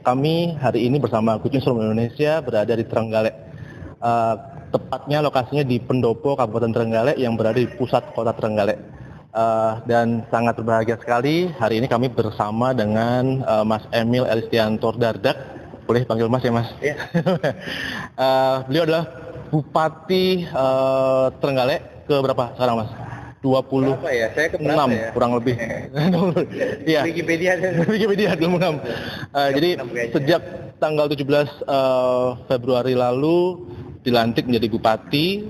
kami hari ini bersama Kucing Seluruh Indonesia berada di Trenggalek. Tepatnya lokasinya di Pendopo, Kabupaten Trenggalek yang berada di pusat kota Trenggalek. Dan sangat berbahagia sekali hari ini kami bersama dengan Mas Emil Elistianto Dardak. Boleh panggil Mas ya Mas? Iya. Beliau adalah Bupati Trenggalek ke berapa sekarang Mas? 26 berapa ya? Saya ke berapa ya? Kurang lebih. Iya. Wikipedia 26. Jadi sejak tanggal 17 Februari lalu dilantik menjadi bupati,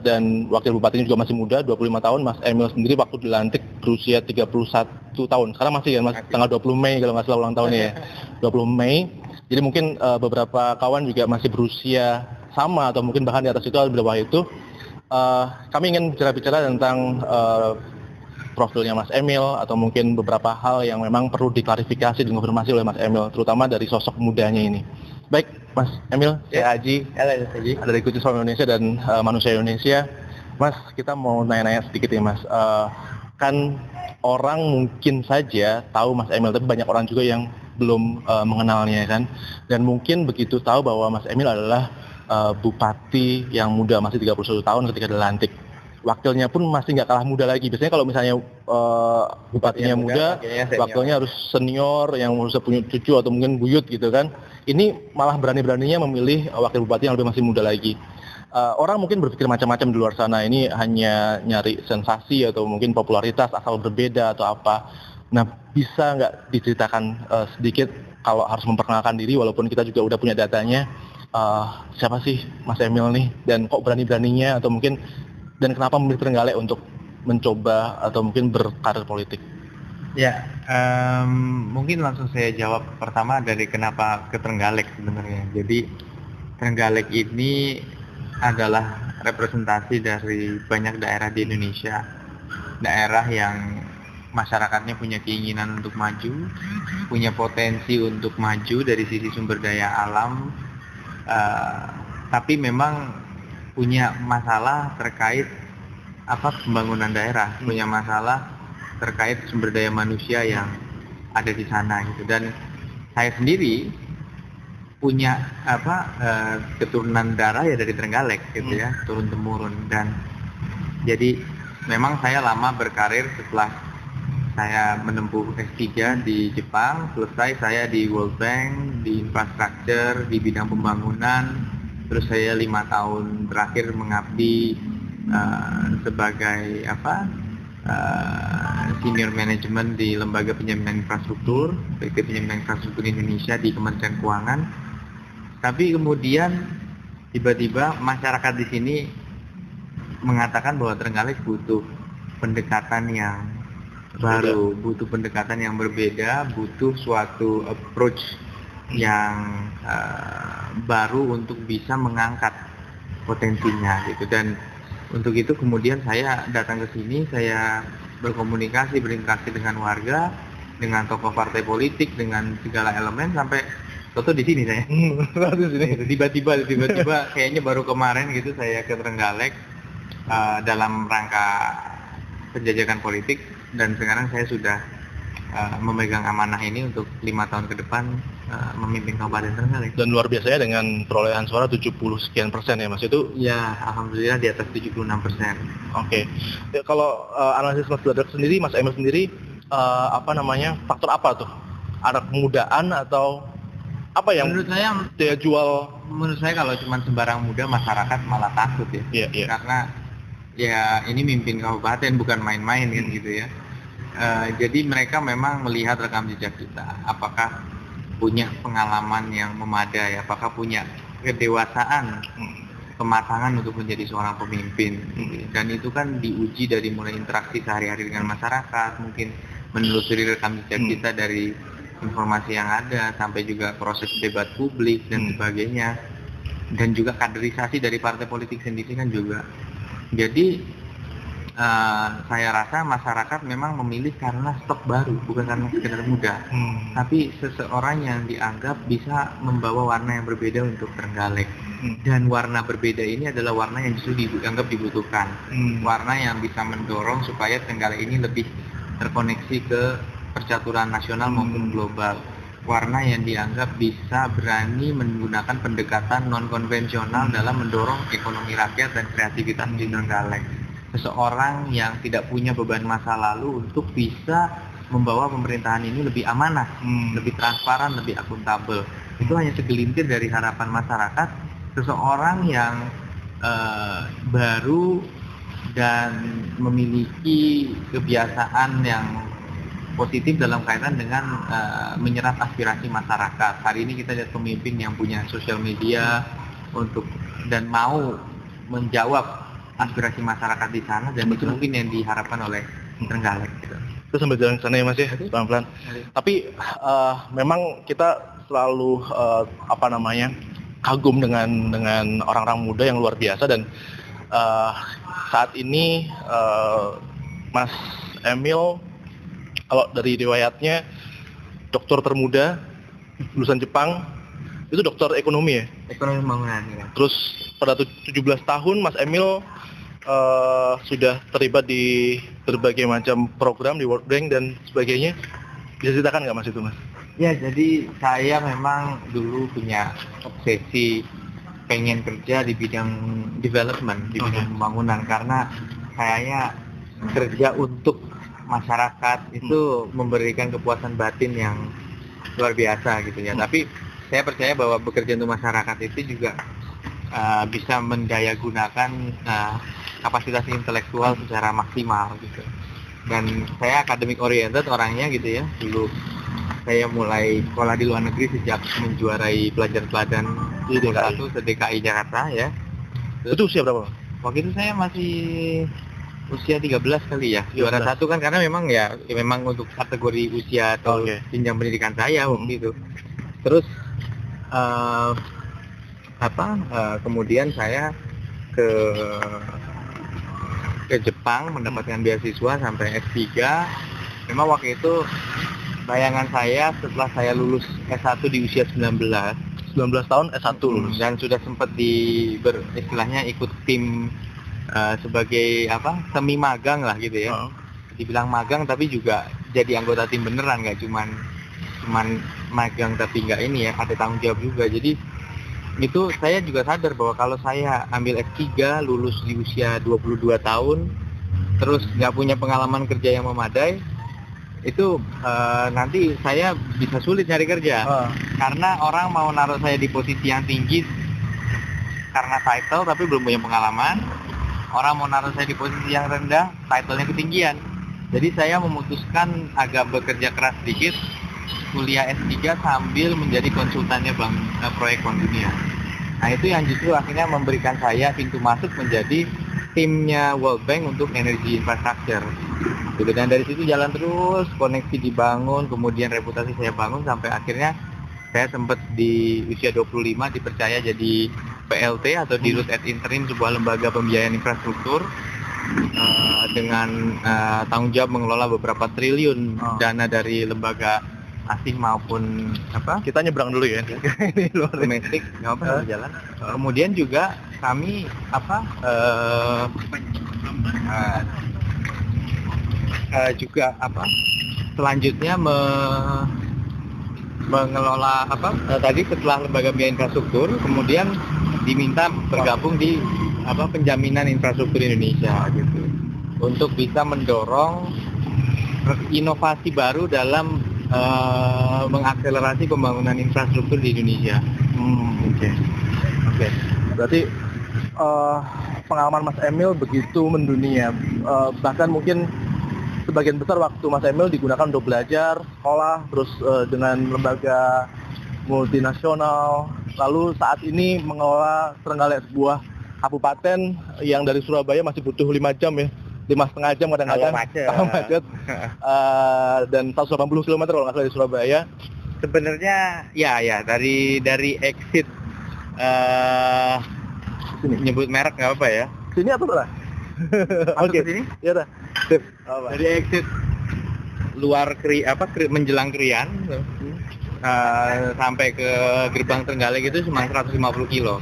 dan wakil bupatinya juga masih muda, 25 tahun. Mas Emil sendiri waktu dilantik berusia 31 tahun. Sekarang masih ya Mas, tanggal 20 Mei kalau nggak salah ulang tahunnya ya. 20 Mei. Jadi mungkin beberapa kawan juga masih berusia sama atau mungkin bahkan di atas itu atau di bawah itu. Kami ingin bicara tentang profilnya Mas Emil atau mungkin beberapa hal yang memang perlu diklarifikasi dan dikonfirmasi oleh Mas Emil, terutama dari sosok mudanya ini. Baik, Mas Emil, saya Aji, ada dari Kucing Seluruh Indonesia dan Manusia Indonesia. Mas, kita mau nanya-nanya sedikit ya Mas. Kan orang mungkin saja tahu Mas Emil, tapi banyak orang juga yang belum mengenalnya kan. Dan mungkin begitu tahu bahwa Mas Emil adalah bupati yang muda, masih 31 tahun ketika dilantik. Wakilnya pun masih nggak kalah muda lagi. Biasanya kalau misalnya bupatinya muda, wakilnya harus senior yang harus punya cucu atau mungkin buyut gitu kan. Ini malah berani-beraninya memilih wakil bupati yang lebih masih muda lagi. Orang mungkin berpikir macam-macam di luar sana. Ini hanya nyari sensasi atau mungkin popularitas asal berbeda atau apa. Nah, bisa nggak diceritakan sedikit kalau harus memperkenalkan diri walaupun kita juga udah punya datanya. Siapa sih Mas Emil nih dan kok berani-beraninya atau mungkin dan kenapa memilih Trenggalek untuk mencoba atau mungkin berkarir politik? Ya, mungkin langsung saya jawab pertama dari kenapa ke Trenggalek sebenarnya. Jadi Trenggalek ini adalah representasi dari banyak daerah di Indonesia, daerah yang masyarakatnya punya keinginan untuk maju, punya potensi untuk maju dari sisi sumber daya alam, tapi memang punya masalah terkait pembangunan daerah, punya masalah terkait sumber daya manusia yang ada di sana gitu. Dan saya sendiri punya keturunan darah ya dari Trenggalek gitu ya, turun temurun. Dan jadi memang saya lama berkarir setelah saya menempuh S3 di Jepang, selesai saya di World Bank, di infrastruktur, di bidang pembangunan. Terus saya 5 tahun terakhir mengabdi sebagai senior manajemen di Lembaga Penjaminan Infrastruktur, PT Penjaminan Infrastruktur Indonesia di Kementerian Keuangan. Tapi kemudian tiba-tiba masyarakat di sini mengatakan bahwa Trenggalek butuh pendekatan yang baru, butuh pendekatan yang berbeda, butuh suatu approach yang baru untuk bisa mengangkat potensinya gitu. Dan untuk itu kemudian saya datang ke sini, saya berkomunikasi, berinteraksi dengan warga, dengan tokoh partai politik, dengan segala elemen sampai di sini saya. Tiba-tiba kayaknya baru kemarin gitu saya ke Trenggalek dalam rangka penjajakan politik, dan sekarang saya sudah memegang amanah ini untuk 5 tahun ke depan memimpin Kabupaten Trenggalek. Dan luar biasa ya dengan perolehan suara 70 sekian persen ya Mas, itu? Ya, alhamdulillah di atas 76%. Oke. Ya, kalau analisis Mas Dardak sendiri, Mas Emil sendiri, faktor apa tuh? Ada kemudaan atau apa yang menurut saya dia jual? Menurut saya kalau cuma sembarang muda masyarakat malah takut ya. Yeah. Karena ya ini mimpin kabupaten bukan main-main kan gitu ya. Jadi mereka memang melihat rekam jejak kita, apakah punya pengalaman yang memadai, apakah punya kedewasaan, kematangan untuk menjadi seorang pemimpin. Dan itu kan diuji dari mulai interaksi sehari-hari dengan masyarakat, mungkin menelusuri rekam jejak kita dari informasi yang ada, sampai juga proses debat publik dan sebagainya, dan juga kaderisasi dari partai politik sendiri kan juga. Jadi saya rasa masyarakat memang memilih karena stok baru, bukan karena sekedar muda, tapi seseorang yang dianggap bisa membawa warna yang berbeda untuk Trenggalek. Dan warna berbeda ini adalah warna yang justru dianggap dibutuhkan, warna yang bisa mendorong supaya Trenggalek ini lebih terkoneksi ke percaturan nasional maupun global. warna yang dianggap bisa berani menggunakan pendekatan non-konvensional dalam mendorong ekonomi rakyat dan kreativitas di Trenggalek. Seseorang yang tidak punya beban masa lalu untuk bisa membawa pemerintahan ini lebih amanah, lebih transparan, lebih akuntabel. Itu hanya segelintir dari harapan masyarakat. Seseorang yang baru dan memiliki kebiasaan yang positif dalam kaitan dengan menyerap aspirasi masyarakat. Hari ini kita lihat pemimpin yang punya sosial media dan mau menjawab aspirasi masyarakat di sana, dan itu mungkin yang diharapkan oleh Trenggalek. Gitu. Itu sambil jalan ke sana ya Mas ya, pelan-pelan. Tapi memang kita selalu kagum dengan orang-orang muda yang luar biasa, dan saat ini Mas Emil, kalau dari riwayatnya, dokter termuda lulusan Jepang, itu dokter ekonomi ya? Ekonomi pembangunan ya. Terus pada 17 tahun Mas Emil sudah terlibat di berbagai macam program di World Bank dan sebagainya. Bisa ceritakan nggak Mas itu Mas? Ya, jadi saya memang dulu punya obsesi pengen kerja di bidang development, di bidang pembangunan, karena kayaknya kerja untuk masyarakat itu memberikan kepuasan batin yang luar biasa gitu ya. Tapi saya percaya bahwa bekerja untuk masyarakat itu juga bisa mendayagunakan kapasitas intelektual secara maksimal gitu. Dan saya academic oriented orangnya gitu ya. Dulu saya mulai sekolah di luar negeri sejak menjuarai pelajar-pelajar di DKI Jakarta ya. Terus, itu usia berapa? Waktu itu saya masih usia 13 kali ya. Juara 1 kan karena memang memang untuk kategori usia atau jenjang pendidikan saya waktu itu. Terus kemudian saya ke Jepang mendapatkan beasiswa sampai S3. Memang waktu itu bayangan saya setelah saya lulus S1 di usia 19 tahun S1 lulus, dan sudah sempat istilahnya ikut tim sebagai semi magang lah gitu ya. Dibilang magang tapi juga jadi anggota tim beneran, nggak cuman magang tapi nggak ini ya, ada tanggung jawab juga. Jadi itu saya juga sadar bahwa kalau saya ambil S3 lulus di usia 22 tahun terus nggak punya pengalaman kerja yang memadai, itu nanti saya bisa sulit nyari kerja. Karena orang mau naruh saya di posisi yang tinggi karena title tapi belum punya pengalaman. Orang mau naruh saya di posisi yang rendah, title-nya ketinggian. Jadi saya memutuskan agak bekerja keras sedikit, kuliah S3 sambil menjadi konsultannya proyek Bank Dunia. Nah itu yang justru akhirnya memberikan saya pintu masuk menjadi timnya World Bank untuk energi infrastruktur. Dan dari situ jalan terus, koneksi dibangun, kemudian reputasi saya bangun sampai akhirnya saya sempat di usia 25 dipercaya jadi PLT atau Dirut et Interim, sebuah lembaga pembiayaan infrastruktur dengan tanggung jawab mengelola beberapa triliun dana dari lembaga asing maupun kita nyebrang dulu ya ini luar domestik, nggak apa jalan. Kemudian juga kami selanjutnya mengelola tadi setelah lembaga biaya infrastruktur, kemudian diminta bergabung di penjaminan infrastruktur Indonesia gitu, untuk bisa mendorong inovasi baru dalam mengakselerasi pembangunan infrastruktur di Indonesia. Oke. Berarti pengalaman Mas Emil begitu mendunia, bahkan mungkin sebagian besar waktu Mas Emil digunakan untuk belajar, sekolah, terus dengan lembaga multinasional. Lalu saat ini mengelola Trenggalek, sebuah kabupaten yang dari Surabaya masih butuh 5 jam ya. 5,5 jam kadang-kadang kalau macet, dan 180 km kalau nggak salah dari Surabaya. Sebenarnya ya dari exit nyebut merek nggak apa ya? Sini atau berapa? Oke. Sini? Ya udah. Sip. Dari exit luar menjelang Krian sampai ke gerbang Trenggalek itu cuma 150 kilo.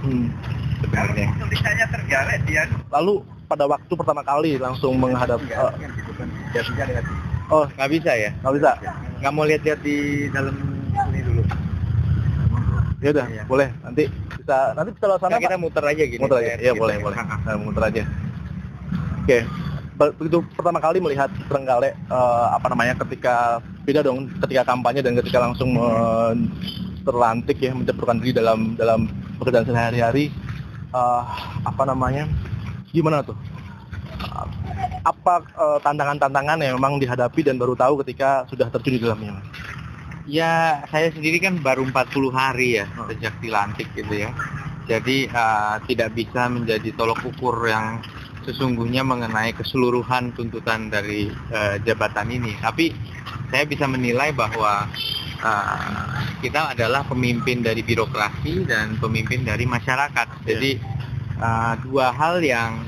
Sebenarnya. Tulisannya Trenggalek dia. Lalu pada waktu pertama kali langsung menghadap nggak bisa ya? Nggak bisa? Nggak mau lihat-lihat di dalam ini dulu. Ya udah, Iya. boleh. Nanti bisa lewat sana. Nah, kita muter aja gini. Muter aja. Iya, Gitu. boleh. Muter aja. Oke. Begitu pertama kali melihat Trenggalek ketika beda dong ketika kampanye dan ketika langsung terlantik ya, mencampurkan diri dalam pekerjaan sehari-hari. Gimana tuh? Apa tantangan-tantangan yang memang dihadapi dan baru tahu ketika sudah terjun di dalamnya? Ya, saya sendiri kan baru 40 hari ya sejak dilantik gitu ya. Jadi tidak bisa menjadi tolok ukur yang sesungguhnya mengenai keseluruhan tuntutan dari jabatan ini. Tapi saya bisa menilai bahwa kita adalah pemimpin dari birokrasi dan pemimpin dari masyarakat. Jadi dua hal yang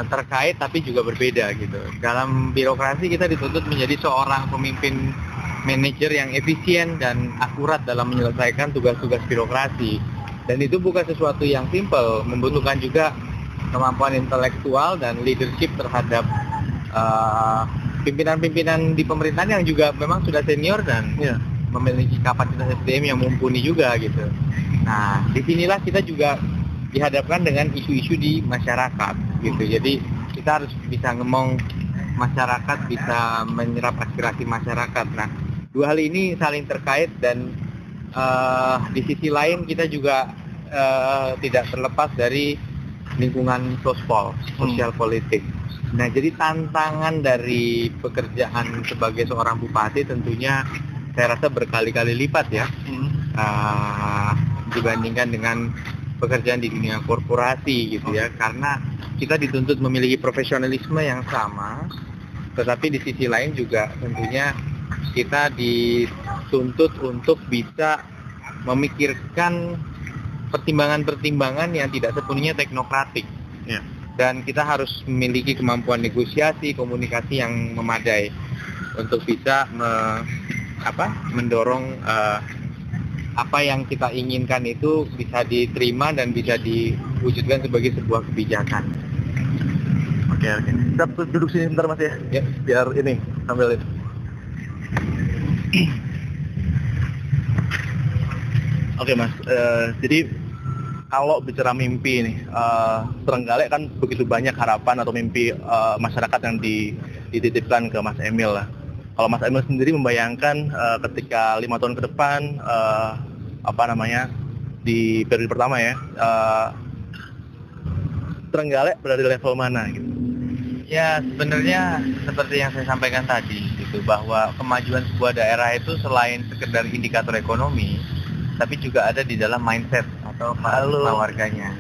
terkait tapi juga berbeda gitu. Dalam birokrasi kita dituntut menjadi seorang pemimpin manajer yang efisien dan akurat dalam menyelesaikan tugas-tugas birokrasi. Dan itu bukan sesuatu yang simpel, membutuhkan juga kemampuan intelektual dan leadership terhadap pimpinan-pimpinan di pemerintahan yang juga memang sudah senior dan memiliki kapasitas SDM yang mumpuni juga gitu. Nah, disinilah kita juga dihadapkan dengan isu-isu di masyarakat gitu. Jadi kita harus bisa ngomong masyarakat, bisa menyerap aspirasi masyarakat. Nah, dua hal ini saling terkait dan di sisi lain kita juga tidak terlepas dari lingkungan sosial politik. Nah, jadi tantangan dari pekerjaan sebagai seorang bupati tentunya saya rasa berkali-kali lipat ya dibandingkan dengan pekerjaan di dunia korporasi gitu ya, karena kita dituntut memiliki profesionalisme yang sama, tetapi di sisi lain juga tentunya kita dituntut untuk bisa memikirkan pertimbangan-pertimbangan yang tidak sepenuhnya teknokratik. Dan kita harus memiliki kemampuan negosiasi, komunikasi yang memadai untuk bisa mendorong apa yang kita inginkan itu bisa diterima dan bisa diwujudkan sebagai sebuah kebijakan. Oke. Kita duduk sini sebentar Mas ya. Biar ini sambil ini. Oke Mas, jadi kalau bicara mimpi nih, Trenggalek kan begitu banyak harapan atau mimpi masyarakat yang dititipkan ke Mas Emil lah. Kalau Mas Emil sendiri membayangkan ketika 5 tahun ke depan, di periode pertama ya, Trenggalek berada di level mana gitu? Ya, sebenarnya seperti yang saya sampaikan tadi gitu, bahwa kemajuan sebuah daerah itu selain sekedar indikator ekonomi, tapi juga ada di dalam mindset atau warganya.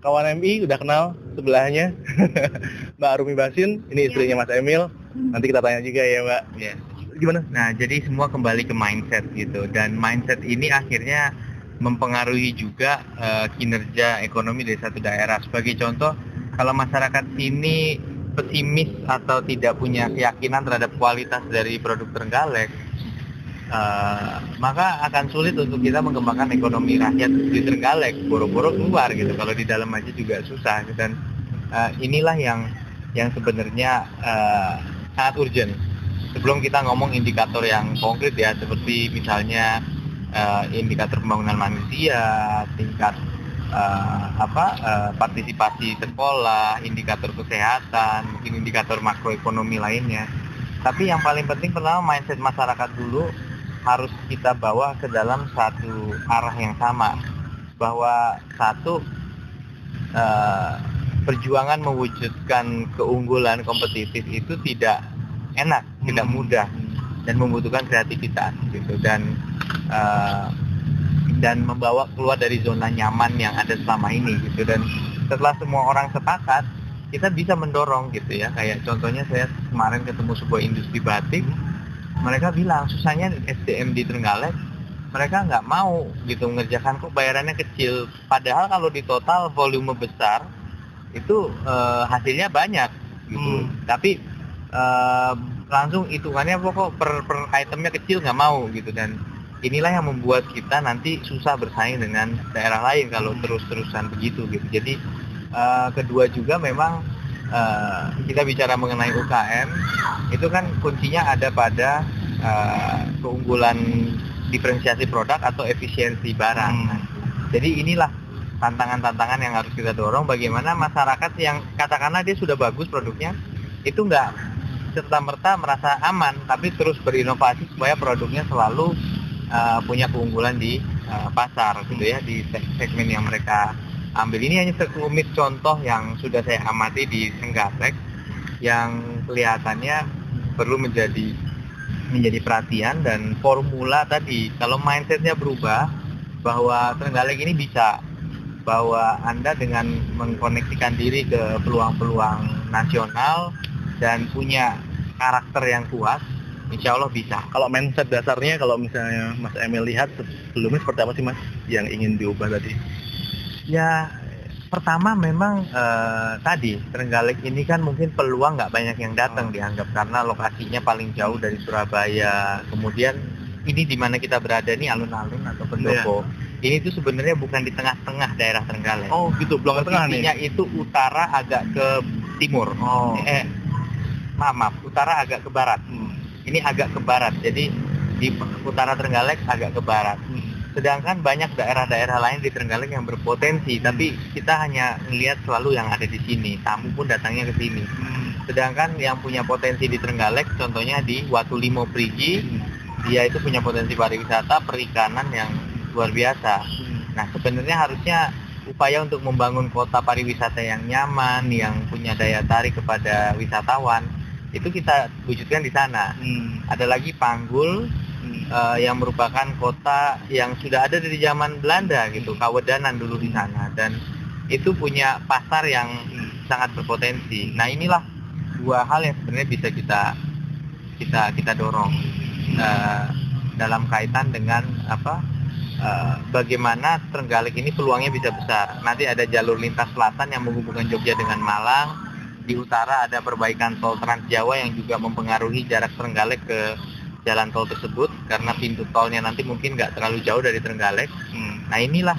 Kawan MI udah kenal sebelahnya, Mbak Arumi Basin, ini istrinya Mas Emil. Nanti kita tanya juga ya Mbak. Ya. Gimana? Nah, jadi semua kembali ke mindset gitu, dan mindset ini akhirnya mempengaruhi juga kinerja ekonomi dari satu daerah. Sebagai contoh, kalau masyarakat ini pesimis atau tidak punya keyakinan terhadap kualitas dari produk Trenggalek, maka akan sulit untuk kita mengembangkan ekonomi rakyat di Trenggalek. Boro-boro keluar gitu, kalau di dalam aja juga susah. Dan inilah yang sebenarnya sangat urgent. Sebelum kita ngomong indikator yang konkret ya, seperti misalnya indikator pembangunan manusia, tingkat partisipasi sekolah, indikator kesehatan, mungkin indikator makroekonomi lainnya. Tapi yang paling penting pertama mindset masyarakat dulu harus kita bawa ke dalam satu arah yang sama, bahwa satu perjuangan mewujudkan keunggulan kompetitif itu tidak enak, tidak mudah, dan membutuhkan kreativitas gitu, dan membawa keluar dari zona nyaman yang ada selama ini gitu. Dan setelah semua orang sepakat, kita bisa mendorong gitu ya. Kayak contohnya saya kemarin ketemu sebuah industri batik, mereka bilang susahnya SDM di Trenggalek, mereka nggak mau gitu mengerjakan, kok bayarannya kecil. Padahal kalau di total volume besar itu hasilnya banyak gitu. Tapi langsung hitungannya pokok per itemnya kecil, nggak mau gitu. Dan inilah yang membuat kita nanti susah bersaing dengan daerah lain kalau terus-terusan begitu gitu. Jadi kedua juga memang kita bicara mengenai UKM, itu kan kuncinya ada pada keunggulan diferensiasi produk atau efisiensi barang. Jadi inilah tantangan-tantangan yang harus kita dorong, bagaimana masyarakat yang katakanlah dia sudah bagus produknya, itu nggak serta-merta merasa aman, tapi terus berinovasi supaya produknya selalu punya keunggulan di pasar gitu ya, di segmen yang mereka ambil. Ini hanya sekelumit contoh yang sudah saya amati di Trenggalek yang kelihatannya perlu menjadi perhatian. Dan formula tadi, kalau mindsetnya berubah bahwa Trenggalek ini bisa, bahwa Anda dengan mengkoneksikan diri ke peluang-peluang nasional dan punya karakter yang kuat, insya Allah bisa. Kalau mindset dasarnya, kalau misalnya Mas Emil lihat sebelumnya seperti apa sih Mas yang ingin diubah tadi? Ya, pertama memang tadi Trenggalek ini kan mungkin peluang nggak banyak yang datang dianggap karena lokasinya paling jauh dari Surabaya. Kemudian ini di mana kita berada nih, alun-alun atau pendopo. Ini tuh sebenarnya bukan di tengah-tengah daerah Trenggalek. Oh gitu, belum ke tengah nih. Posisinya itu utara agak ke timur. Maaf, utara agak ke barat. Ini agak ke barat, jadi di utara Trenggalek agak ke barat. Sedangkan banyak daerah-daerah lain di Trenggalek yang berpotensi, tapi kita hanya melihat selalu yang ada di sini. Tamu pun datangnya ke sini. Sedangkan yang punya potensi di Trenggalek, contohnya di Watulimo Prigi, dia itu punya potensi pariwisata perikanan yang luar biasa. Nah, sebenarnya harusnya upaya untuk membangun kota pariwisata yang nyaman, yang punya daya tarik kepada wisatawan, itu kita wujudkan di sana. Ada lagi Panggul, yang merupakan kota yang sudah ada dari zaman Belanda gitu, Kawedanan dulu di sana, dan itu punya pasar yang sangat berpotensi. Nah, inilah dua hal yang sebenarnya bisa kita dorong dalam kaitan dengan bagaimana Trenggalek ini peluangnya bisa besar. Nanti ada jalur lintas selatan yang menghubungkan Jogja dengan Malang. Di utara ada perbaikan tol Trans Jawa yang juga mempengaruhi jarak Trenggalek ke jalan tol tersebut, karena pintu tolnya nanti mungkin nggak terlalu jauh dari Trenggalek. Nah, inilah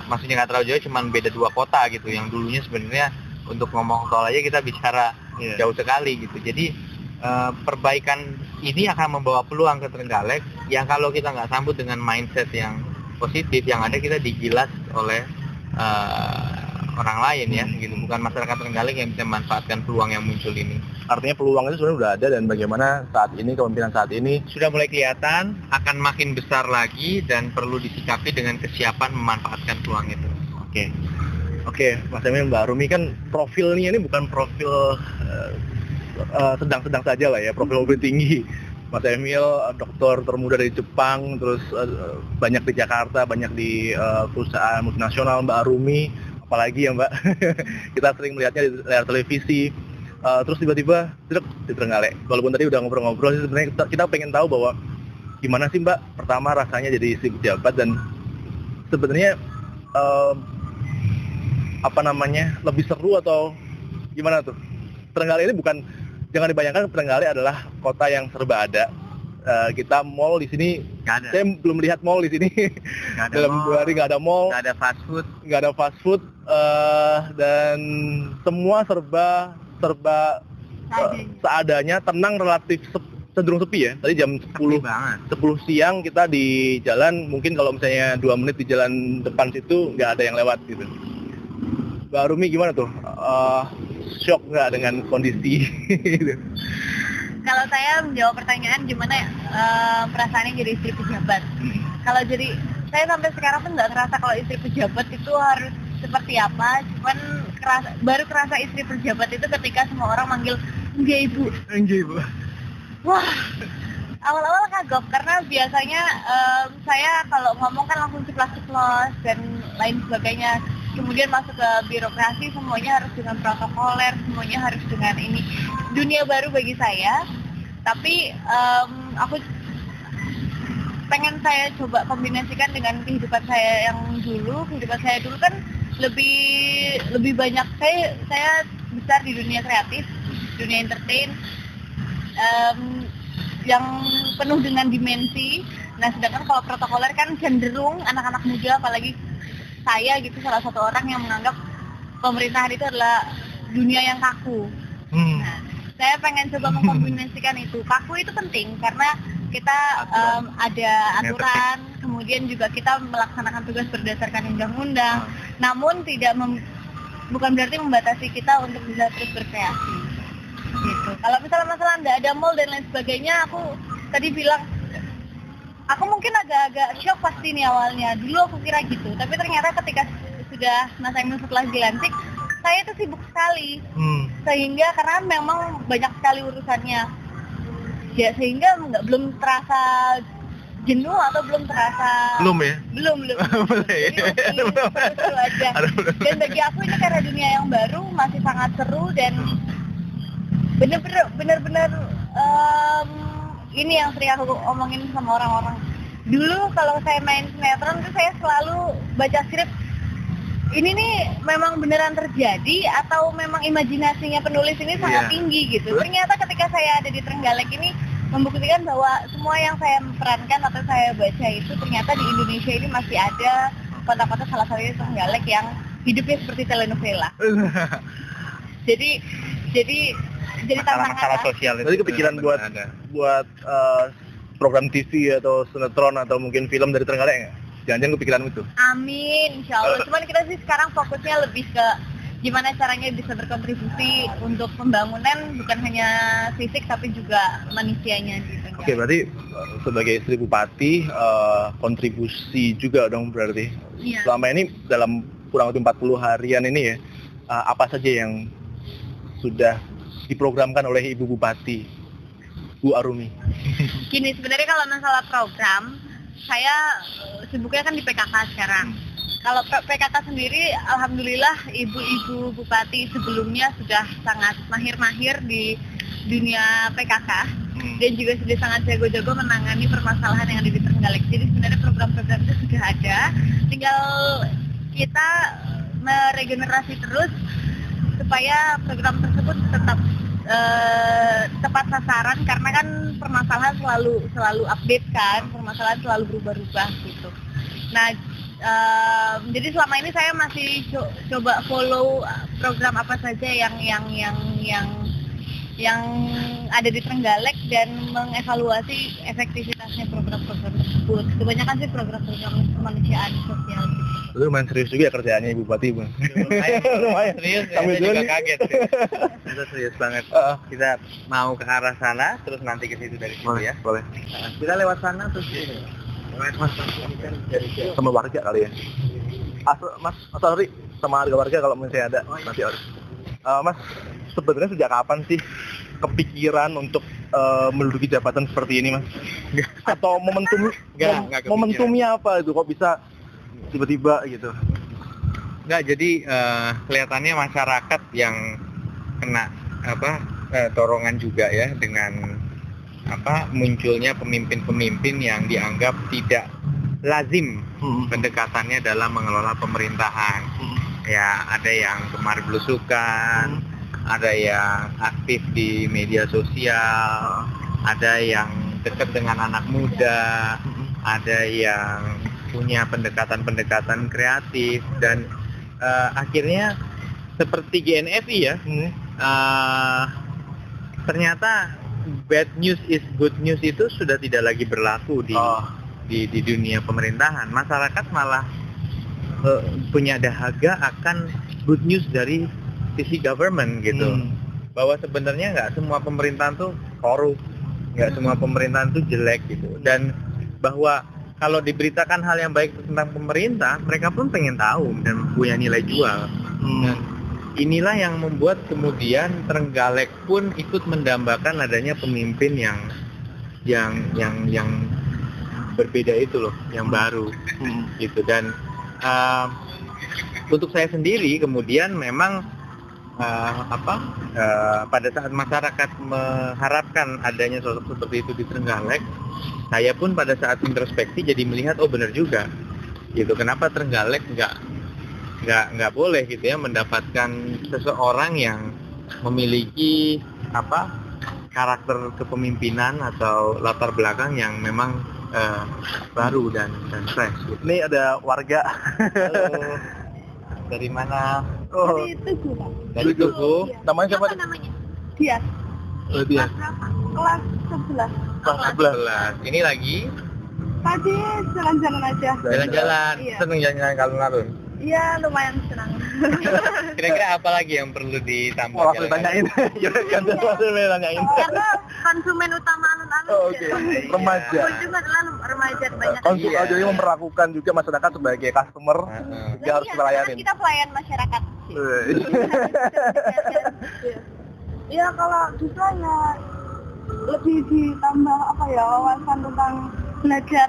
maksudnya nggak terlalu jauh, cuman beda dua kota gitu. Yang dulunya sebenarnya untuk ngomong tol aja kita bicara jauh sekali gitu. Jadi perbaikan ini akan membawa peluang ke Trenggalek yang kalau kita nggak sambut dengan mindset yang positif, yang ada kita digilas oleh orang lain ya gitu, bukan masyarakat Trenggalek yang bisa memanfaatkan peluang yang muncul ini. Artinya peluang itu sebenarnya sudah ada, dan bagaimana saat ini kepemimpinan saat ini sudah mulai kelihatan, akan makin besar lagi dan perlu disikapi dengan kesiapan memanfaatkan peluang itu. Oke, Mas Emil, Mbak Rumi, kan profilnya ini bukan profil sedang-sedang saja lah ya, profil lebih tinggi. Mas Emil dokter termuda dari Jepang, terus banyak di Jakarta, banyak di perusahaan multinasional. Mbak Rumi apalagi ya Mbak, kita sering melihatnya di layar televisi, terus tiba-tiba di Trenggalek. Walaupun tadi udah ngobrol-ngobrol sih, sebenarnya kita pengen tahu bahwa gimana sih Mbak pertama rasanya jadi istri pejabat, dan sebenarnya lebih seru atau gimana tuh? Trenggalek ini bukan, jangan dibayangkan Trenggalek adalah kota yang serba ada. Kita mall di sini, saya belum lihat mall di sini. Dalam 2 hari nggak ada mall, nggak ada fast food, dan semua serba seadanya, tenang, relatif cenderung sepi ya. Tadi jam 10 siang kita di jalan, mungkin kalau misalnya 2 menit di jalan depan situ nggak ada yang lewat gitu. Mbak Rumi gimana tuh? Shock nggak dengan kondisi gitu? Kalau saya menjawab pertanyaan gimana perasaannya jadi istri pejabat. Kalau jadi, saya sampai sekarang pun nggak kerasa kalau istri pejabat itu harus seperti apa. Cuman baru kerasa istri pejabat itu ketika semua orang manggil enggak ibu. Wah, awal-awal kagok karena biasanya saya kalau ngomong kan langsung ceplas-ceplos dan lain sebagainya. Kemudian masuk ke birokrasi, semuanya harus dengan protokoler, semuanya harus dengan ini. Dunia baru bagi saya, tapi aku pengen saya coba kombinasikan dengan kehidupan saya yang dulu. Kehidupan saya dulu kan lebih banyak, saya besar di dunia kreatif, dunia entertain, yang penuh dengan dimensi. Nah, sedangkan kalau protokoler kan cenderung anak-anak muda, apalagi saya gitu, salah satu orang yang menganggap pemerintahan itu adalah dunia yang kaku. Nah, saya pengen coba mengkombinasikan itu. Kaku itu penting karena kita ada aturan, kemudian juga kita melaksanakan tugas berdasarkan undang-undang. Namun bukan berarti membatasi kita untuk bisa terus berkreasi. Gitu. Kalau misalnya masalah nggak ada mall dan lain sebagainya, aku tadi bilang aku mungkin agak-agak shock pasti nih awalnya. Dulu aku kira gitu, tapi ternyata ketika sudah Mas Emil setelah dilantik, saya tuh sibuk sekali. Sehingga karena memang banyak sekali urusannya. Ya sehingga belum terasa jenuh atau belum terasa belum ya? Belum. Jadi seru aja. Dan bagi aku ini karena dunia yang baru masih sangat seru dan bener-bener ini yang sering aku omongin sama orang-orang. Dulu kalau saya main sinetron tuh saya selalu baca skrip. Ini nih memang beneran terjadi atau memang imajinasinya penulis ini sangat tinggi gitu. Ternyata ketika saya ada di Trenggalek ini membuktikan bahwa semua yang saya perankan atau saya baca itu ternyata di Indonesia ini masih ada kota-kota, salah satunya Trenggalek, yang hidupnya seperti telenovela. Jadi tantangan masalah sosial itu. Tadi kepikiran buat program TV atau sinetron atau mungkin film dari Trenggalek nggak? Jangan-jangan kepikiran itu? Amin, insya Allah. Cuman kita sih sekarang fokusnya lebih ke gimana caranya bisa berkontribusi untuk pembangunan bukan hanya fisik tapi juga manusianya gitu. Oke, berarti sebagai istri bupati kontribusi juga dong berarti. Iya. Selama ini dalam kurang lebih 40 harian ini ya, apa saja yang sudah diprogramkan oleh Ibu Bupati, Bu Arumi? Gini, sebenarnya kalau masalah program, saya sibuknya kan di PKK sekarang. Kalau PKK sendiri, alhamdulillah ibu-ibu bupati sebelumnya sudah sangat mahir-mahir di dunia PKK dan juga sudah sangat jago-jago menangani permasalahan yang ada di Trenggalek. Jadi sebenarnya program-program itu sudah ada, tinggal kita meregenerasi terus supaya program tersebut tetap tepat sasaran, karena kan permasalahan selalu update kan, permasalahan selalu berubah-ubah gitu. Nah, jadi selama ini saya masih coba follow program apa saja yang ada di Trenggalek dan mengevaluasi efektivitasnya program-program tersebut. Kebanyakan sih program-program kemanusiaan sosial. Itu lumayan serius juga ya kerjaannya Ibu Bupati, Bang. Lumayan serius, saya juga kaget. Itu serius banget. Kita mau ke arah sana, terus nanti ke situ dari situ ya. Boleh. Kita lewat sana terus ini. Sama warga kali ya. Mas, sorry, sama harga warga kalau misalnya ada. Nanti harus. Mas, sebenarnya sejak kapan sih kepikiran untuk menduduki jabatan seperti ini, Mas? Atau momentumnya apa itu? Kok bisa tiba-tiba gitu? Enggak, jadi kelihatannya masyarakat yang kena dorongan juga ya dengan munculnya pemimpin-pemimpin yang dianggap tidak lazim pendekatannya dalam mengelola pemerintahan. Ya, ada yang gemar belusukan, ada yang aktif di media sosial, ada yang dekat dengan anak muda, ada yang punya pendekatan-pendekatan kreatif, dan akhirnya seperti GNFI ya, ternyata bad news is good news itu sudah tidak lagi berlaku di dunia pemerintahan. Masyarakat malah punya dahaga akan good news dari sisi government gitu, bahwa sebenarnya nggak semua pemerintahan tuh korup, nggak semua pemerintahan tuh jelek gitu, dan bahwa kalau diberitakan hal yang baik tentang pemerintah, mereka pun pengen tahu dan punya nilai jual. Dan inilah yang membuat kemudian Trenggalek pun ikut mendambakan adanya pemimpin yang berbeda itu loh, yang baru gitu. Dan untuk saya sendiri kemudian memang pada saat masyarakat mengharapkan adanya sosok seperti itu di Trenggalek, saya pun pada saat introspeksi jadi melihat benar juga gitu, kenapa Trenggalek nggak boleh gitu ya mendapatkan seseorang yang memiliki karakter kepemimpinan atau latar belakang yang memang baru dan fresh gitu. Ini ada warga. Halo. Dari mana? Dari Tugu, Pak. Dari Tugu. Namanya siapa? Namanya? Dia. Dia. Kelas 11. 11. Ini lagi Tadi jalan-jalan aja. jalan-jalan. Iya. Seneng jalan-jalan ke alun-alun. Iya, lumayan senang. Kira-kira apa lagi yang perlu ditambah? Wah, langsung ditanyain. Ganti langsung ditanyain. Karena konsumen utama alun-alun. Oh, oke. Remaja. Kunjung adalah remaja banyak. Konsumen jadi memperlakukan juga masyarakat sebagai customer juga harus kita layanin. Kita pelayan masyarakat. Ya kalau bisa ya lebih ditambah apa ya wawasan tentang belajar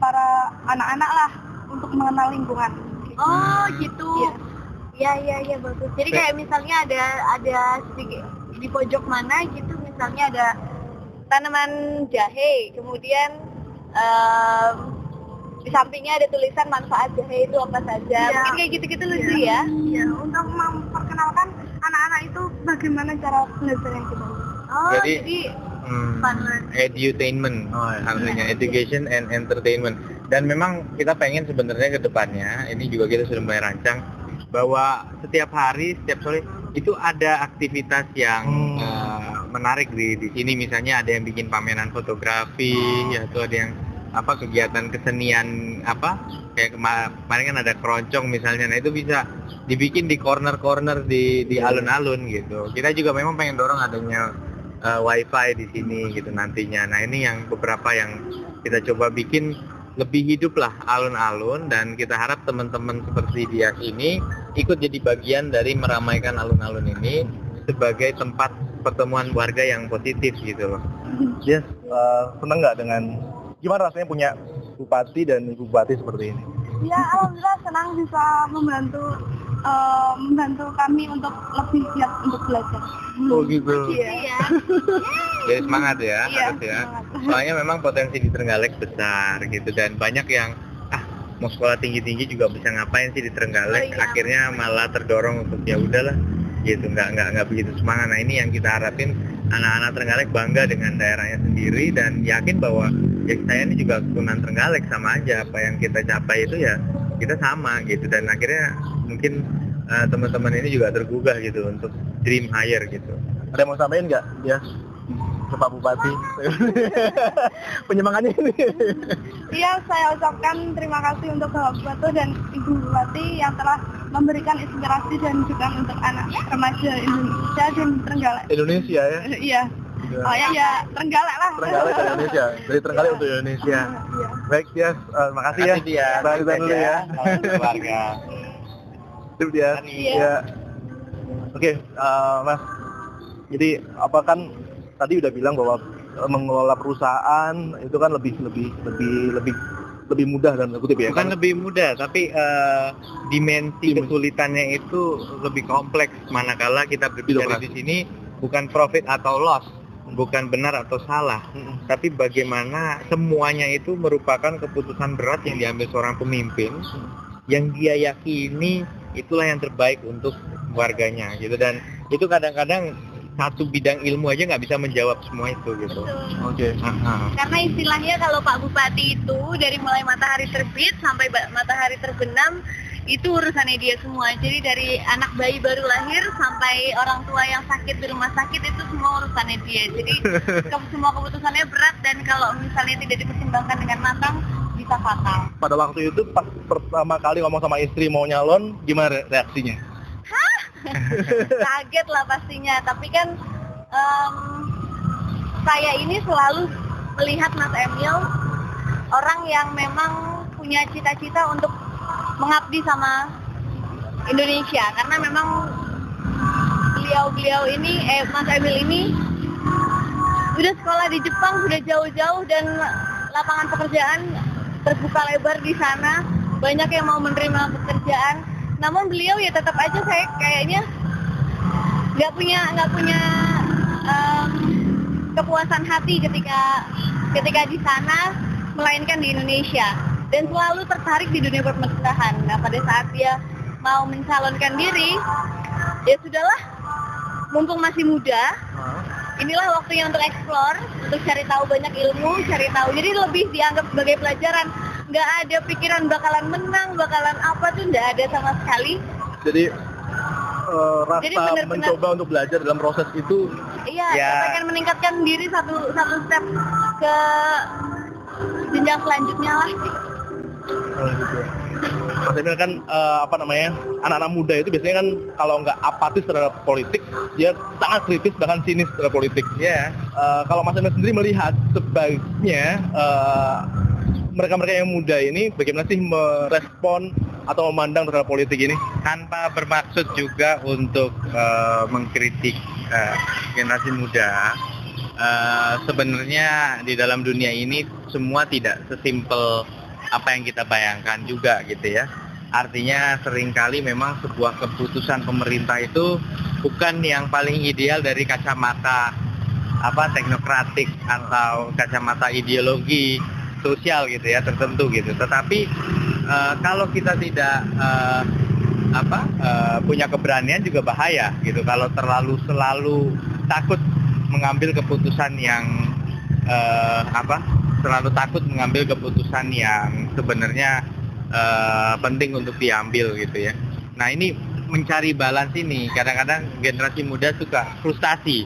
para anak-anak lah untuk mengenal lingkungan. Oh gitu. Iya bagus. Jadi kayak misalnya ada di pojok mana gitu misalnya ada tanaman jahe, kemudian di sampingnya ada tulisan manfaat jahe itu apa saja. Ya. Mungkin kayak gitu-gitu lucu ya. Iya, untuk memperkenalkan anak-anak itu bagaimana cara belajar yang kita. Oh, jadi edutainment, artinya education and entertainment. Dan memang kita pengen sebenarnya ke depannya, ini juga kita sudah mulai rancang bahwa setiap hari, setiap sore itu ada aktivitas yang menarik di sini. Misalnya ada yang bikin pameran fotografi, atau ada yang kegiatan kesenian kayak kemarin kan ada keroncong misalnya. Nah itu bisa dibikin di corner-corner di alun-alun gitu. Kita juga memang pengen dorong adanya wifi di sini gitu nantinya. Nah ini yang beberapa yang kita coba bikin lebih hidup lah alun-alun, dan kita harap teman-teman seperti Dias ini ikut jadi bagian dari meramaikan alun-alun ini sebagai tempat pertemuan warga yang positif gitu loh. Yes, seneng nggak dengan gimana rasanya punya bupati dan ibu bupati seperti ini? Ya alhamdulillah senang bisa membantu kami untuk lebih giat untuk belajar. Oh gitu. Iya. Jadi semangat ya, harus ya. Semangat. Soalnya memang potensi di Trenggalek besar gitu, dan banyak yang mau sekolah tinggi-tinggi juga bisa ngapain sih di Trenggalek. Akhirnya malah terdorong untuk ya udahlah gitu, nggak begitu semangat. Nah ini yang kita harapin, anak-anak Trenggalek bangga dengan daerahnya sendiri dan yakin bahwa ya saya ini juga keturunan Trenggalek, sama aja apa yang kita capai itu ya kita sama gitu. Dan akhirnya mungkin teman-teman ini juga tergugah gitu untuk dream higher gitu. Ada yang mau sampaikan nggak ya ke Pak Bupati penyemangatnya ini? Iya, saya ucapkan terima kasih untuk Bapak Bupati dan Ibu Bupati yang telah memberikan inspirasi dan juga untuk anak remaja Indonesia dan Trenggalek. Indonesia ya? Iya. Oh ya Trenggalek lah. Trenggalek ke Indonesia, dari Trenggalek untuk Indonesia. Iya. Baik Dias, makasih ya. Balik dulu ya. Keluarga. Terima Dias. Iya. Oke, Mas. Jadi apa kan tadi udah bilang bahwa mengelola perusahaan itu kan lebih mudah dan kutip ya. Bukan lebih mudah, tapi dimensi kesulitannya itu lebih kompleks. Manakala kita berbicara di sini bukan profit atau loss, bukan benar atau salah, tapi bagaimana semuanya itu merupakan keputusan berat yang diambil seorang pemimpin yang dia yakini itulah yang terbaik untuk warganya gitu. Dan itu kadang-kadang satu bidang ilmu aja nggak bisa menjawab semua itu gitu. Oke. Karena istilahnya kalau Pak Bupati itu dari mulai matahari terbit sampai matahari terbenam itu urusannya dia semua. Jadi dari anak bayi baru lahir sampai orang tua yang sakit di rumah sakit itu semua urusannya dia. Jadi semua keputusannya berat, dan kalau misalnya tidak dipertimbangkan dengan matang bisa fatal. Pada waktu itu pas pertama kali ngomong sama istri mau nyalon, gimana reaksinya? Kaget lah pastinya, tapi kan saya ini selalu melihat Mas Emil orang yang memang punya cita-cita untuk mengabdi sama Indonesia, karena memang beliau ini Mas Emil ini udah sekolah di Jepang, sudah jauh-jauh, dan lapangan pekerjaan terbuka lebar di sana, banyak yang mau menerima pekerjaan. Namun beliau ya tetap aja saya kayaknya nggak punya kepuasan hati ketika di sana, melainkan di Indonesia, dan selalu tertarik di dunia pemerintahan. Nah pada saat dia mau mencalonkan diri, ya sudahlah, mumpung masih muda, inilah waktunya untuk eksplor, untuk cari tahu banyak ilmu, cari tahu. Jadi lebih dianggap sebagai pelajaran. Nggak ada pikiran bakalan menang, bakalan apa tuh nggak ada sama sekali. Jadi rasa mencoba untuk belajar dalam proses itu Iya, Ya. pengen meningkatkan diri satu step ke jenjang selanjutnya lah. Oh, gitu. Mas Emil kan anak-anak muda itu biasanya kan kalau nggak apatis terhadap politik, dia sangat kritis bahkan sinis terhadap politik. Ya. Kalau Mas Emil sendiri melihat sebaiknya mereka-mereka yang muda ini bagaimana sih merespon atau memandang terhadap politik ini? Tanpa bermaksud juga untuk mengkritik generasi muda, sebenarnya di dalam dunia ini semua tidak sesimpel apa yang kita bayangkan juga gitu ya. Artinya seringkali memang sebuah keputusan pemerintah itu bukan yang paling ideal dari kacamata teknokratik atau kacamata ideologi sosial gitu ya tertentu gitu. Tetapi kalau kita tidak punya keberanian juga bahaya gitu. Kalau selalu takut mengambil keputusan yang selalu takut mengambil keputusan yang sebenarnya penting untuk diambil gitu ya. Nah ini mencari balance ini, kadang-kadang generasi muda suka frustasi.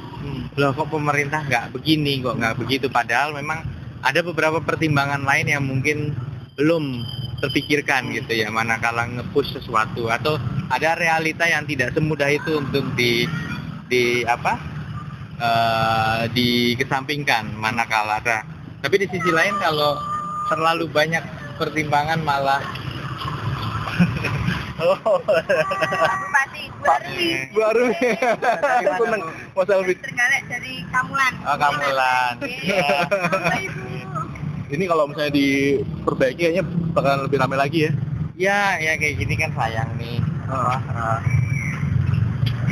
Loh kok pemerintah nggak begini, kok nggak begitu, padahal memang ada beberapa pertimbangan lain yang mungkin belum terpikirkan gitu ya, manakala nge-push sesuatu, atau ada realita yang tidak semudah itu untuk dikesampingkan manakala ada. Tapi di sisi lain kalau terlalu banyak pertimbangan malah Bupati baru seneng Mas Elvi. Terenggalek dari Kamulan. Oh, Kamulan. Iya. Ini kalau misalnya diperbaiki kayaknya bakalan lebih ramai lagi ya. Ya kayak gini kan sayang nih.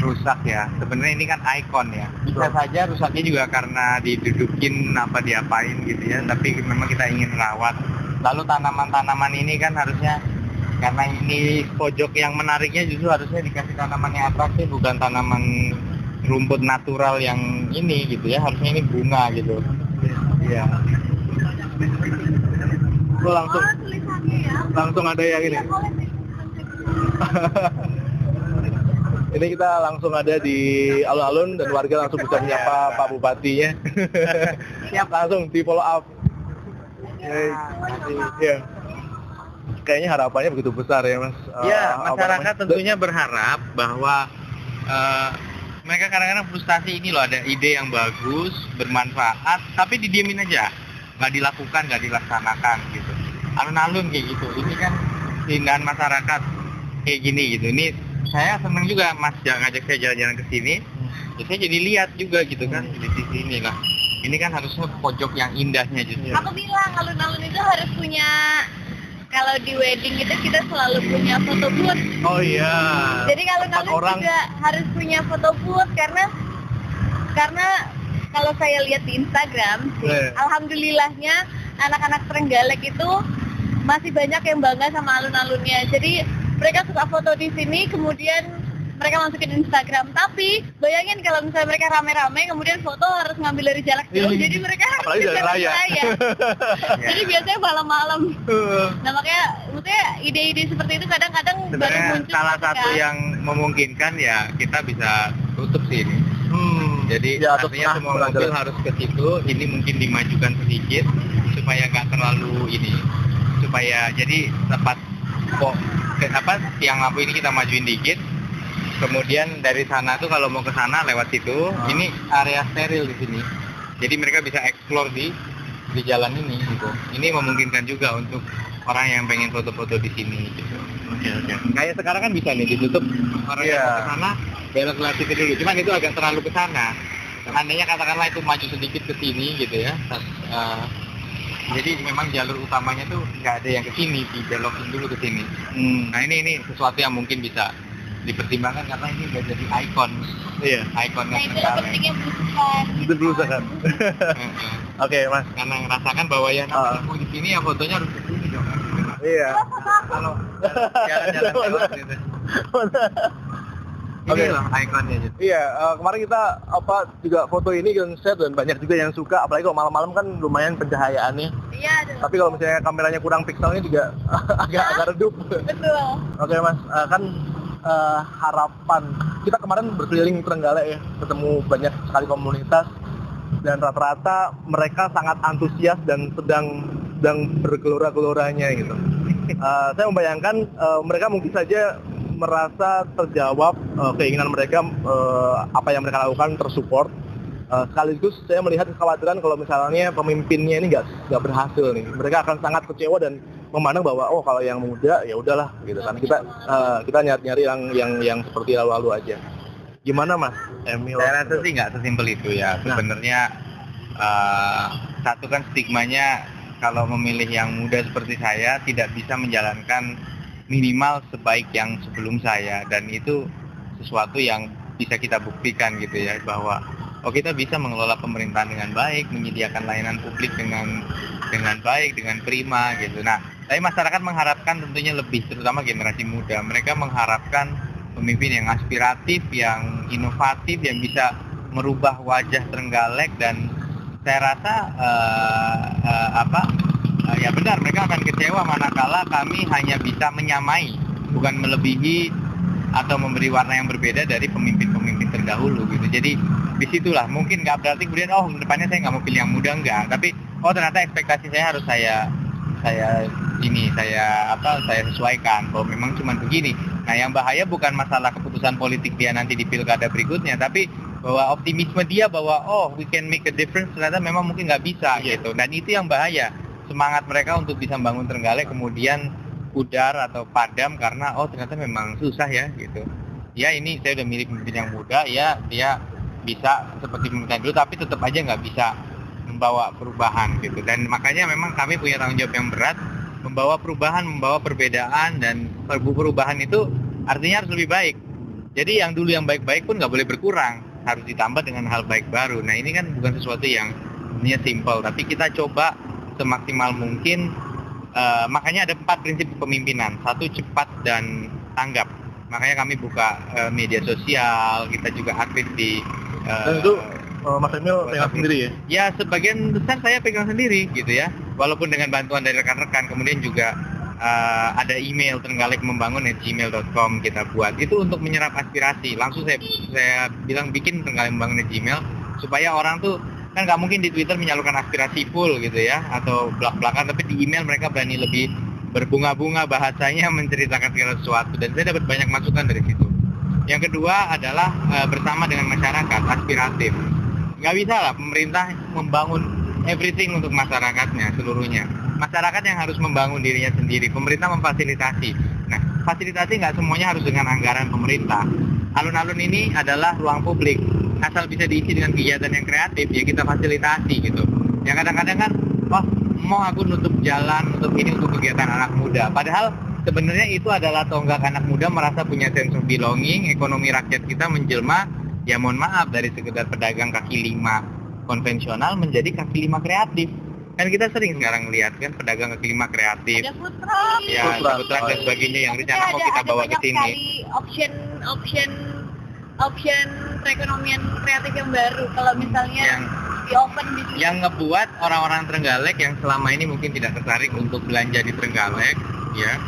Rusak ya. Sebenarnya ini kan ikon ya. Bisa saja rusaknya juga karena didudukin diapain gitu ya. Tapi memang kita ingin rawat. Lalu tanaman-tanaman ini kan harusnya, karena ini pojok yang menariknya justru harusnya dikasih tanaman yang atraksi, bukan tanaman rumput natural yang ini gitu ya. Harusnya ini bunga gitu. Iya. Lo langsung Tulisannya ya. langsung ada yang ini. Ini kita langsung ada di alun-alun dan warga langsung bisa menyapa Pak Bupatinya. Siap, langsung di follow up. Iya. Kayaknya harapannya begitu besar ya Mas. Ya, masyarakat tentunya berharap bahwa mereka kadang-kadang frustasi, ini loh ada ide yang bagus, bermanfaat, tapi didiemin aja, nggak dilakukan, nggak dilaksanakan gitu. Alun-alun kayak gitu. Ini kan keindahan masyarakat kayak gini gitu. Ini saya seneng juga Mas ngajak saya jalan-jalan ke sini. Ya, saya jadi lihat juga gitu kan di sisi ini lah. Ini kan harusnya pojok yang indahnya justru. Aku bilang alun-alun itu harus punya, kalau di wedding itu kita selalu punya foto booth. Oh iya. Jadi alun-alun juga harus punya foto booth karena kalau saya lihat di Instagram sih, alhamdulillahnya anak-anak Trenggalek itu masih banyak yang bangga sama alun-alunnya. Jadi mereka suka foto di sini, kemudian mereka masukin Instagram. Tapi bayangin kalau misalnya mereka rame-rame, kemudian foto harus ngambil dari jarak jauh. Jadi mereka harus apalagi ke jalan raya. Jadi biasanya malam-malam. Nah maksudnya ide-ide seperti itu kadang-kadang baru Sebenarnya muncul. salah satu yang memungkinkan ya kita bisa tutup sih ini. Jadi Ya, atau artinya semua mobil harus ke situ. Ini mungkin dimajukan sedikit supaya nggak terlalu ini. Supaya jadi tepat tiang lampu ini kita majuin dikit. Kemudian dari sana tuh kalau mau ke sana lewat situ, ini area steril di sini. Jadi mereka bisa explore di jalan ini gitu. Ini memungkinkan juga untuk orang yang pengen foto-foto di sini gitu. Oke. Kayak sekarang kan bisa nih ditutup, orang yang mau ke sana belok lagi ke dulu. Cuman itu agak terlalu ke sana. Andainya katakanlah itu maju sedikit ke sini gitu ya. Jadi memang jalur utamanya tuh nggak ada yang ke sini, dibelokin dulu ke sini. Nah ini sesuatu yang mungkin bisa dipertimbangkan karena ini udah jadi ikon. Iya. Ikon Nah itulah pentingnya berusaha. Itu berusaha. Oke Mas. Karena ngerasakan bahwa ya mau di sini ya fotonya harus ke sini dong. Iya. Kalau jalan-jalan lewat gitu. Ini loh ikonnya gitu. Iya, kemarin kita juga foto ini dan share dan banyak juga yang suka, apalagi kalau malam-malam kan lumayan pencahayaannya. Iya. Tapi kalau misalnya kameranya kurang pikselnya juga agak redup. Betul. Oke Mas, kan harapan kita kemarin berkeliling Trenggalek ya, ketemu banyak sekali komunitas dan rata-rata mereka sangat antusias dan sedang bergelora-geloranya gitu. Saya membayangkan mereka mungkin saja merasa terjawab keinginan mereka, apa yang mereka lakukan tersupport. Sekaligus saya melihat kekhawatiran kalau misalnya pemimpinnya ini nggak berhasil nih, mereka akan sangat kecewa dan memandang bahwa kalau yang muda ya udahlah gitu kan, kita nyari yang seperti lalu-lalu aja. Gimana Mas Emil? Saya rasa sih nggak sesimpel itu ya. Sebenarnya satu kan stigmanya kalau memilih yang muda seperti saya tidak bisa menjalankan minimal sebaik yang sebelum saya, dan itu sesuatu yang bisa kita buktikan gitu ya, bahwa kita bisa mengelola pemerintahan dengan baik, menyediakan layanan publik dengan baik, dengan prima gitu. Nah, tapi masyarakat mengharapkan tentunya lebih, terutama generasi muda. Mereka mengharapkan pemimpin yang aspiratif, yang inovatif, yang bisa merubah wajah Trenggalek, dan saya rasa ya benar, mereka akan kecewa manakala kami hanya bisa menyamai, bukan melebihi atau memberi warna yang berbeda dari pemimpin-pemimpin terdahulu gitu. Jadi disitulah mungkin nggak berarti kemudian depannya saya nggak mau pilih yang muda, enggak, tapi ternyata ekspektasi saya harus saya sesuaikan bahwa memang cuma begini. Nah, yang bahaya bukan masalah keputusan politik dia nanti di pilkada berikutnya, tapi bahwa optimisme dia bahwa we can make a difference ternyata memang mungkin nggak bisa gitu. Dan itu yang bahaya, semangat mereka untuk bisa membangun Trenggalek kemudian pudar atau padam karena ternyata memang susah ya gitu. Ya ini saya udah milih pemimpin yang muda, ya dia bisa seperti pemerintahan dulu tapi tetap aja nggak bisa membawa perubahan gitu. Dan makanya memang kami punya tanggung jawab yang berat, membawa perubahan, membawa perbedaan, dan perubahan itu artinya harus lebih baik. Jadi yang dulu yang baik-baik pun nggak boleh berkurang, harus ditambah dengan hal baik baru. Nah ini kan bukan sesuatu yang sebenarnya simple, tapi kita coba semaksimal mungkin. Makanya ada 4 prinsip kepemimpinan. 1, cepat dan tanggap. Makanya kami buka media sosial, kita juga aktif di dan itu Mas Emil pegang sendiri ya? Ya sebagian besar saya pegang sendiri gitu ya, walaupun dengan bantuan dari rekan-rekan. Kemudian juga ada email trenggalekmembangun@gmail.com kita buat, itu untuk menyerap aspirasi. Langsung saya bilang bikin trenggalekmembangun@gmail, supaya orang tuh kan nggak mungkin di Twitter menyalurkan aspirasi full gitu ya, atau belak-belakan, tapi di email mereka berani lebih berbunga-bunga bahasanya, menceritakan segala sesuatu, dan saya dapat banyak masukan dari situ. Yang kedua adalah bersama dengan masyarakat, aspiratif. Nggak bisa lah pemerintah membangun everything untuk masyarakatnya seluruhnya. Masyarakat yang harus membangun dirinya sendiri, pemerintah memfasilitasi. Nah, fasilitasi nggak semuanya harus dengan anggaran pemerintah. Alun-alun ini adalah ruang publik, asal bisa diisi dengan kegiatan yang kreatif, ya kita fasilitasi gitu. Yang kadang-kadang kan, mau aku nutup jalan, nutup ini untuk kegiatan anak muda. Padahal sebenarnya itu adalah tonggak anak muda merasa punya sense of belonging, ekonomi rakyat kita menjelma, ya mohon maaf, dari sekedar pedagang kaki lima konvensional menjadi kaki lima kreatif. Kan kita sering sekarang lihat kan pedagang kaki lima kreatif. Ada food truck. Ya, food truck dan sebagainya yang rencana mau kita bawa ke sini. Option perekonomian kreatif yang baru kalau misalnya di open di sini. Yang ngebuat orang-orang Trenggalek yang selama ini mungkin tidak tertarik untuk belanja di Trenggalek, ya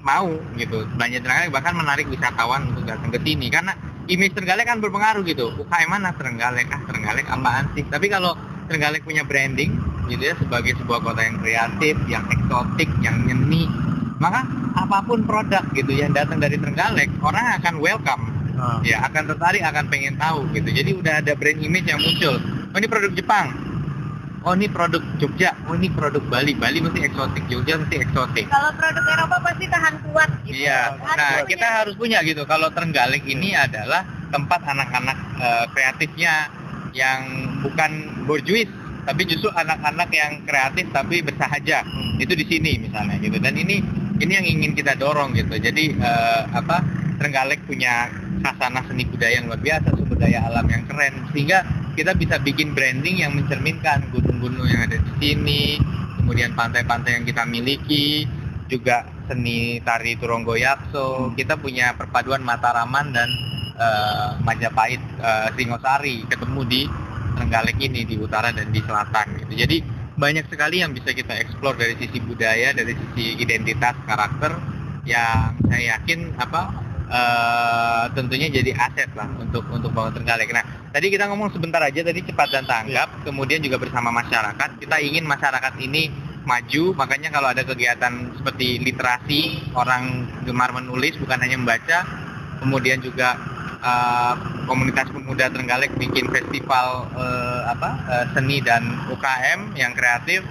mau gitu belanja Trenggalek, bahkan menarik wisatawan untuk datang ke sini karena image Trenggalek kan berpengaruh gitu. UKM mana Trenggalek, Trenggalek apaan sih? Tapi kalau Trenggalek punya branding gitu ya sebagai sebuah kota yang kreatif, yang eksotik, yang nyeni, maka apapun produk gitu yang datang dari Trenggalek orang akan welcome. Ya akan tertarik, akan pengen tahu gitu. Jadi udah ada brand image yang muncul. Oh ini produk Jepang, oh ini produk Jogja, oh ini produk Bali. Bali mesti eksotik, Jogja mesti eksotik. Kalau produk Eropa pasti tahan kuat gitu. Iya. Nah kita harus punya gitu. Kalau Trenggalek ini adalah tempat anak-anak kreatifnya yang bukan borjuis, tapi justru anak-anak yang kreatif tapi bersahaja. Itu di sini misalnya gitu. Dan ini yang ingin kita dorong gitu. Jadi Trenggalek punya khasanah seni budaya yang luar biasa, sumber daya alam yang keren, sehingga kita bisa bikin branding yang mencerminkan gunung-gunung yang ada di sini, kemudian pantai-pantai yang kita miliki, juga seni tari Turonggo Yakso. Kita punya perpaduan Mataraman dan Majapahit, Singosari ketemu di Trenggalek ini, di utara dan di selatan gitu. Jadi banyak sekali yang bisa kita eksplor dari sisi budaya, dari sisi identitas karakter, yang saya yakin tentunya jadi aset lah untuk bangun Trenggalek. Nah, tadi kita ngomong sebentar aja tadi cepat dan tanggap, kemudian juga bersama masyarakat. Kita ingin masyarakat ini maju, makanya kalau ada kegiatan seperti literasi, orang gemar menulis bukan hanya membaca, kemudian juga komunitas pemuda Trenggalek bikin festival seni dan UKM yang kreatif.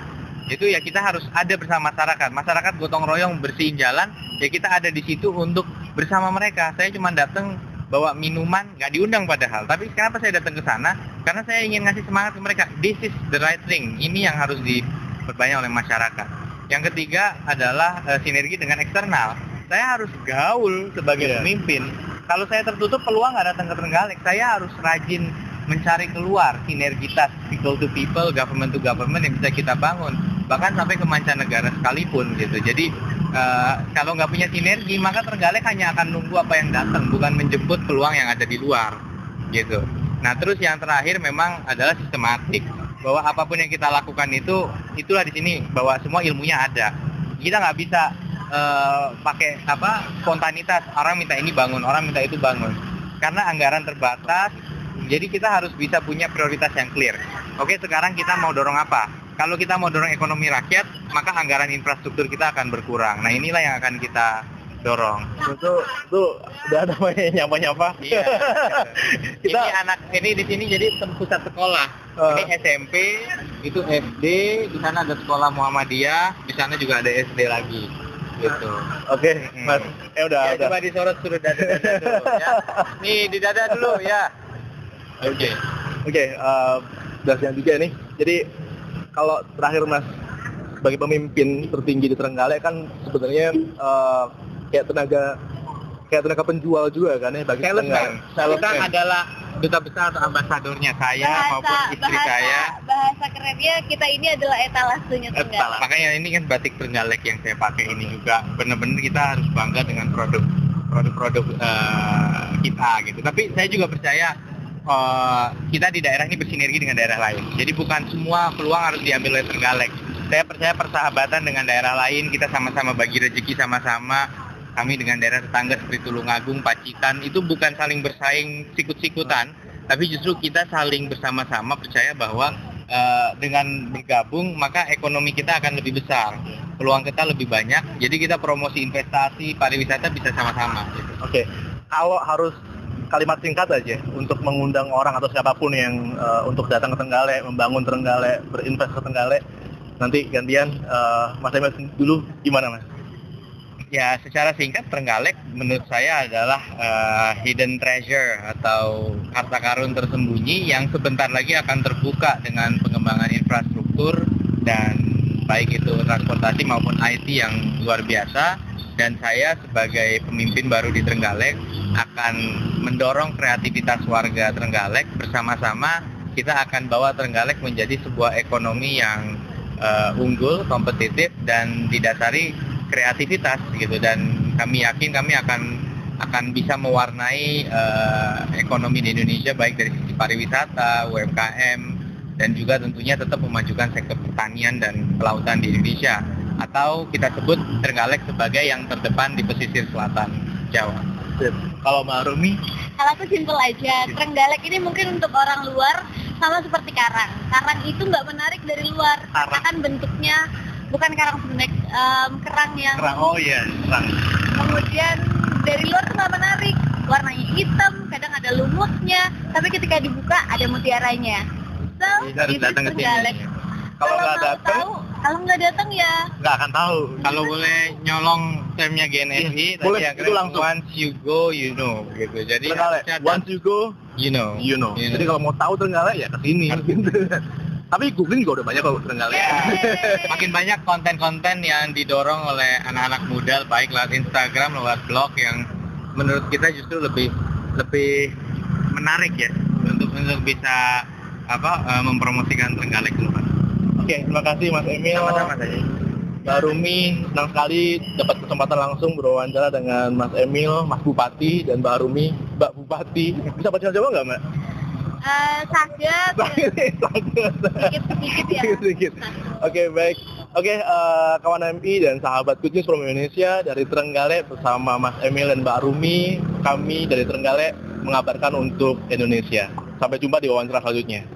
Itu ya kita harus ada bersama masyarakat gotong royong bersihin jalan, ya kita ada di situ untuk bersama mereka. Saya cuma datang bawa minuman, nggak diundang padahal, tapi kenapa saya datang ke sana? Karena saya ingin ngasih semangat ke mereka, this is the right thing, ini yang harus diperbanyak oleh masyarakat. Yang ketiga adalah sinergi dengan eksternal. Saya harus gaul sebagai pemimpin. Kalau saya tertutup peluang nggak datang ke Trenggalek, saya harus rajin mencari keluar sinergitas people to people, government to government yang bisa kita bangun, bahkan sampai ke mancanegara sekalipun gitu. Jadi kalau nggak punya sinergi, maka Trenggalek hanya akan nunggu apa yang datang, bukan menjemput peluang yang ada di luar gitu. Nah, terus yang terakhir memang adalah sistematik, bahwa apapun yang kita lakukan itulah di sini bahwa semua ilmunya ada. Kita nggak bisa pakai spontanitas, orang minta ini bangun, orang minta itu bangun, karena anggaran terbatas. Jadi kita harus bisa punya prioritas yang clear. Oke, sekarang kita mau dorong apa? Kalau kita mau dorong ekonomi rakyat, maka anggaran infrastruktur kita akan berkurang. Nah, inilah yang akan kita dorong. Itu udah ada nyapa-nyapa. Iya. Ini di sini jadi pusat sekolah. Ini SMP, itu SD, di sana ada sekolah Muhammadiyah, di sana juga ada SD lagi. Gitu. Oke, Mas. Udah. Coba disorot suruh dada dulu ya. Nih, di dada dulu ya. Oke, udah siang juga nih. Jadi kalau terakhir Mas sebagai pemimpin tertinggi di Trenggalek kan sebenarnya kayak tenaga penjual juga kan ya bagi salesman. Kita adalah duta besar atau ambasadornya saya maupun istri saya. Bahasa kerennya kita ini adalah etalasenya Trenggalek. Makanya ini kan batik Trenggalek yang saya pakai ini juga benar-benar kita harus bangga dengan produk kita gitu. Tapi saya juga percaya kita di daerah ini bersinergi dengan daerah lain. Jadi bukan semua peluang harus diambil oleh Trenggalek. Saya percaya persahabatan dengan daerah lain, kita sama-sama bagi rezeki sama-sama. Kami dengan daerah tetangga seperti Tulungagung, Pacitan, itu bukan saling bersaing sikut-sikutan, tapi justru kita saling bersama-sama percaya bahwa dengan bergabung maka ekonomi kita akan lebih besar, peluang kita lebih banyak. Jadi kita promosi investasi, pariwisata bisa sama-sama. Gitu. Oke, kalau harus kalimat singkat aja untuk mengundang orang atau siapapun yang untuk datang ke Trenggalek, membangun Trenggalek, berinvest ke Trenggalek, nanti gantian Mas Emil dulu gimana Mas? Ya, secara singkat Trenggalek menurut saya adalah hidden treasure atau harta karun tersembunyi yang sebentar lagi akan terbuka dengan pengembangan infrastruktur dan baik itu transportasi maupun IT yang luar biasa. Dan saya sebagai pemimpin baru di Trenggalek akan mendorong kreativitas warga Trenggalek. Bersama-sama kita akan bawa Trenggalek menjadi sebuah ekonomi yang unggul, kompetitif dan didasari kreativitas gitu. Dan kami yakin kami akan bisa mewarnai ekonomi di Indonesia baik dari sisi pariwisata, UMKM dan juga tentunya tetap memajukan sektor pertanian dan kelautan di Indonesia. Atau kita sebut Trenggalek sebagai yang terdepan di pesisir selatan Jawa. Kalau Mbak Rumi? Kalau aku simpel aja, Trenggalek ini mungkin untuk orang luar sama seperti karang. Karang itu nggak menarik dari luar, karena kan bentuknya bukan karang pendek, kerang yang. Kerang, oh iya, kerang. Kemudian dari luar tuh nggak menarik, warnanya hitam, kadang ada lumutnya, tapi ketika dibuka ada mutiaranya. So, itu Trenggalek. Kalau nggak datang ya nggak akan tahu. Kalau boleh nyolong termnya GNFI, boleh yang itu langsung. Once you go, you know, gitu. Jadi once you go, you know. Jadi kalau mau tahu Trenggalek ya kesini. Tapi googling juga udah banyak kok Trenggalek. Makin banyak konten-konten yang didorong oleh anak-anak muda, baik lewat Instagram, lewat blog yang menurut kita justru lebih menarik ya untuk bisa mempromosikan Trenggalek ke depan. Oke, terima kasih Mas Emil. Sama-sama saja. Mbak Rumi, senang sekali dapat kesempatan langsung berwawancara dengan Mas Emil, Mas Bupati, dan Mbak Rumi, Mbak Bupati. Bisa bahasa Jawa nggak, Mbak? Saged. Sedikit-sedikit ya. Sedikit. Oke, baik. Oke, kawan MI dan sahabat Good News from Indonesia dari Trenggalek bersama Mas Emil dan Mbak Rumi, kami dari Trenggalek mengabarkan untuk Indonesia. Sampai jumpa di wawancara selanjutnya.